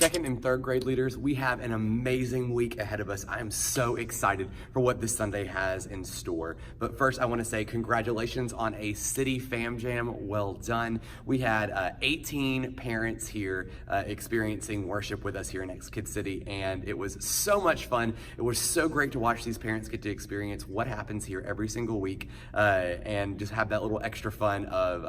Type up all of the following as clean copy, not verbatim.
Second and third grade leaders, we have an amazing week ahead of us. I am so excited for what this Sunday has in store. But first, I want to say congratulations on a City Fam Jam. Well done. We had 18 parents here experiencing worship with us here in XKidz City, and it was so much fun. It was so great to watch these parents get to experience what happens here every single week, and just have that little extra fun of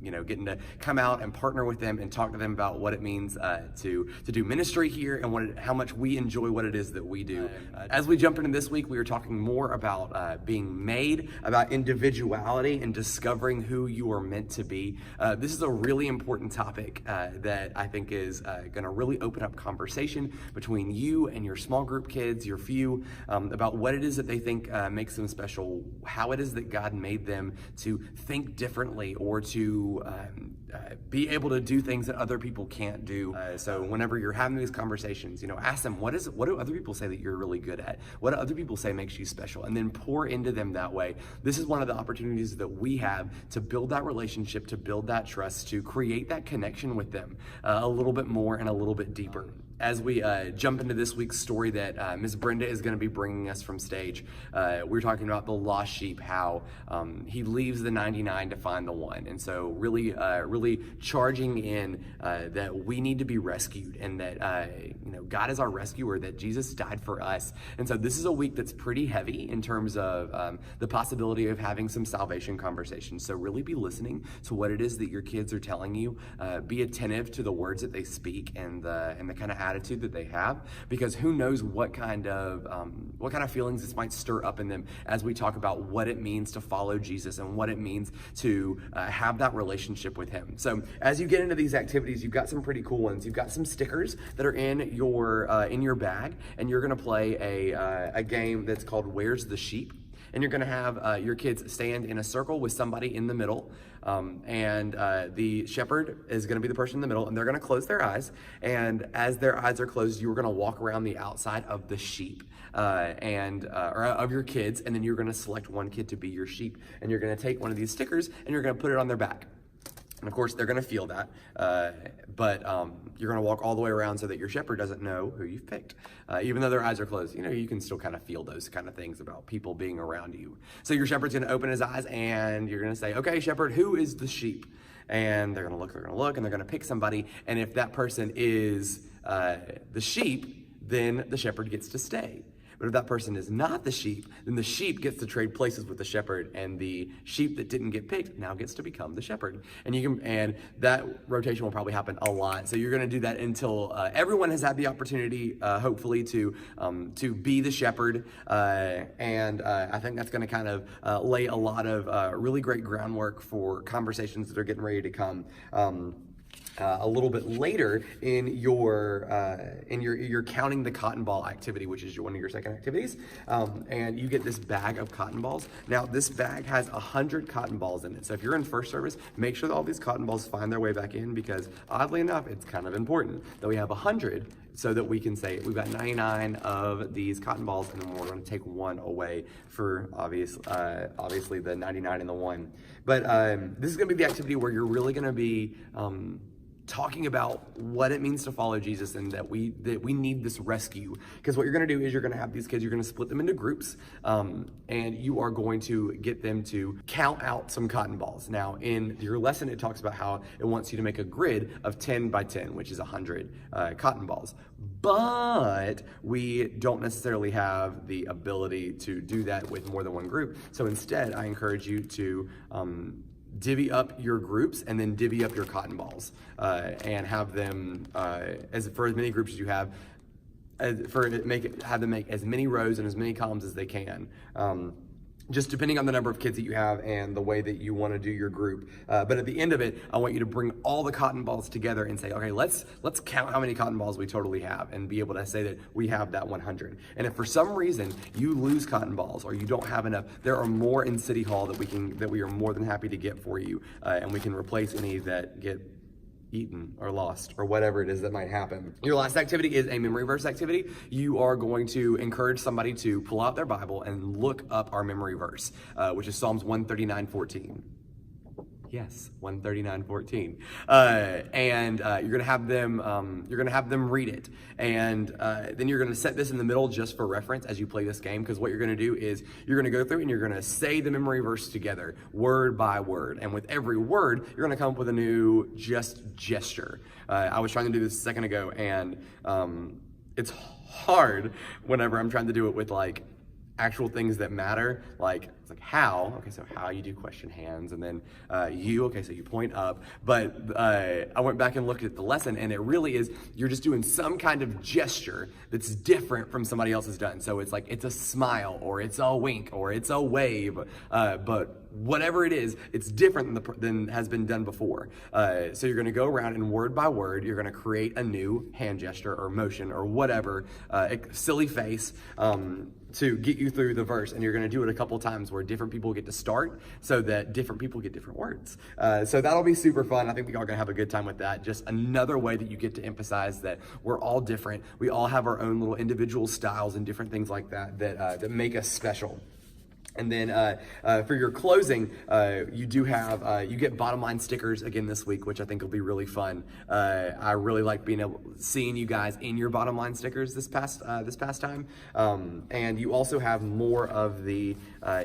getting to come out and partner with them and talk to them about what it means to do ministry here and how much we enjoy what it is that we do. As we jump into this week, we are talking more about being made, about individuality and discovering who you are meant to be. This is a really important topic that I think is going to really open up conversation between you and your small group kids, your few, about what it is that they think makes them special, how it is that God made them to think differently or to be able to do things that other people can't do. So whenever you're having these conversations, ask them, what do other people say that you're really good at? What do other people say makes you special? And then pour into them that way. This is one of the opportunities that we have to build that relationship, to build that trust, to create that connection with them a little bit more and a little bit deeper. As we jump into this week's story that Ms. Brenda is going to be bringing us from stage, we're talking about the lost sheep, how he leaves the 99 to find the one. And so really charging in that we need to be rescued and that God is our rescuer, that Jesus died for us. And so this is a week that's pretty heavy in terms of the possibility of having some salvation conversations. So really be listening to what it is that your kids are telling you. Be attentive to the words that they speak and the kind of attitude that they have, because who knows what kind of feelings this might stir up in them as we talk about what it means to follow Jesus and what it means to have that relationship with him. So as you get into these activities, you've got some pretty cool ones. You've got some stickers that are in your bag, and you're going to play a game that's called Where's the Sheep? And you're going to have your kids stand in a circle with somebody in the middle, and the shepherd is going to be the person in the middle, and they're going to close their eyes, and as their eyes are closed, you're going to walk around the outside of the sheep or of your kids, and then you're going to select one kid to be your sheep, and you're going to take one of these stickers and you're going to put it on their back. And of course, they're going to feel that, but you're going to walk all the way around so that your shepherd doesn't know who you've picked. Even though their eyes are closed, you can still kind of feel those kind of things about people being around you. So your shepherd's going to open his eyes, and you're going to say, okay, shepherd, who is the sheep? And they're going to look, and they're going to pick somebody. And if that person is the sheep, then the shepherd gets to stay. But if that person is not the sheep, then the sheep gets to trade places with the shepherd, and the sheep that didn't get picked now gets to become the shepherd. And that rotation will probably happen a lot. So you're going to do that until everyone has had the opportunity, hopefully, to be the shepherd. And I think that's going to kind of lay a lot of really great groundwork for conversations that are getting ready to come. A little bit later in your counting the cotton ball activity, which is one of your second activities, and you get this bag of cotton balls. Now this bag has 100 cotton balls in it. So if you're in first service, make sure that all these cotton balls find their way back in, because oddly enough, it's kind of important that we have 100 so that we can say we've got 99 of these cotton balls, and then we're going to take one away for obviously the 99 and the one. But this is going to be the activity where you're really going to be talking about what it means to follow Jesus, and that we need this rescue. Because what you're going to do is you're going to have these kids, you're going to split them into groups, and you are going to get them to count out some cotton balls. Now in your lesson, it talks about how it wants you to make a grid of 10 by 10, which is 100 cotton balls. But we don't necessarily have the ability to do that with more than one group. So instead, I encourage you to divvy up your groups and then divvy up your cotton balls, and have them for as many groups as you have, have them make as many rows and as many columns as they can. Just depending on the number of kids that you have and the way that you want to do your group. But at the end of it, I want you to bring all the cotton balls together and say, okay, let's count how many cotton balls we totally have, and be able to say that we have that 100. And if for some reason you lose cotton balls or you don't have enough, there are more in City Hall that we are more than happy to get for you, and we can replace any that get eaten or lost or whatever it is that might happen. Your last activity is a memory verse activity. You are going to encourage somebody to pull out their Bible and look up our memory verse, which is Psalms 139:14. Yes, 139:14. And you're gonna have them read it, and then you're gonna set this in the middle just for reference as you play this game. Because what you're gonna do is you're gonna go through and you're gonna say the memory verse together, word by word. And with every word, you're gonna come up with a new gesture. I was trying to do this a second ago, and it's hard whenever I'm trying to do it with like actual things that matter, like it's like how, okay, so how, you do question hands, and then you, okay, so you point up. But I went back and looked at the lesson, and it really is, you're just doing some kind of gesture that's different from somebody else's done. So it's like, it's a smile, or it's a wink, or it's a wave, but whatever it is, it's different than has been done before. So you're gonna go around and word by word, you're gonna create a new hand gesture or motion or whatever, silly face, to get you through the verse. And you're gonna do it a couple times where different people get to start so that different people get different words. So that'll be super fun. I think we are gonna have a good time with that. Just another way that you get to emphasize that we're all different. We all have our own little individual styles and different things like that that make us special. And then for your closing, you do have, you get bottom line stickers again this week, which I think will be really fun. I really like seeing you guys in your bottom line stickers this past time. And you also have more of the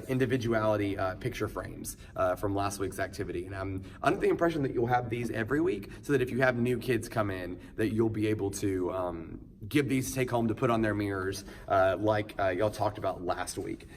individuality picture frames from last week's activity. And I'm under the impression that you'll have these every week, so that if you have new kids come in, that you'll be able to give these to take home to put on their mirrors, like y'all talked about last week.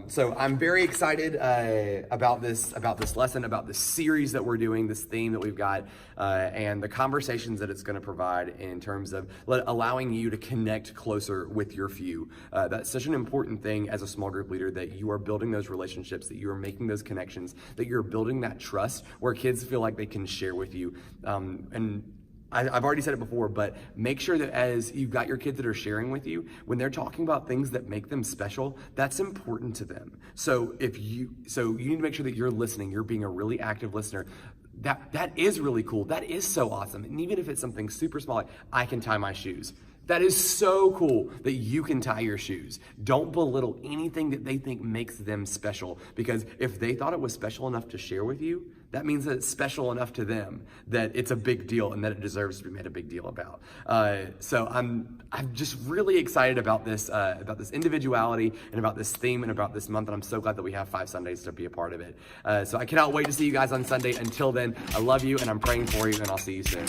So I'm very excited about this lesson, about this series that we're doing, this theme that we've got, and the conversations that it's going to provide in terms of allowing you to connect closer with your few. That's such an important thing as a small group leader, that you are building those relationships, that you are making those connections, that you're building that trust where kids feel like they can share with you. And I've already said it before, but make sure that as you've got your kids that are sharing with you, when they're talking about things that make them special, that's important to them. So you need to make sure that you're listening, you're being a really active listener. That is really cool. That is so awesome. And even if it's something super small, like I can tie my shoes. That is so cool that you can tie your shoes. Don't belittle anything that they think makes them special, because if they thought it was special enough to share with you, that means that it's special enough to them that it's a big deal and that it deserves to be made a big deal about. So I'm just really excited about this individuality and about this theme and about this month. And I'm so glad that we have 5 Sundays to be a part of it. So I cannot wait to see you guys on Sunday. Until then, I love you and I'm praying for you, and I'll see you soon.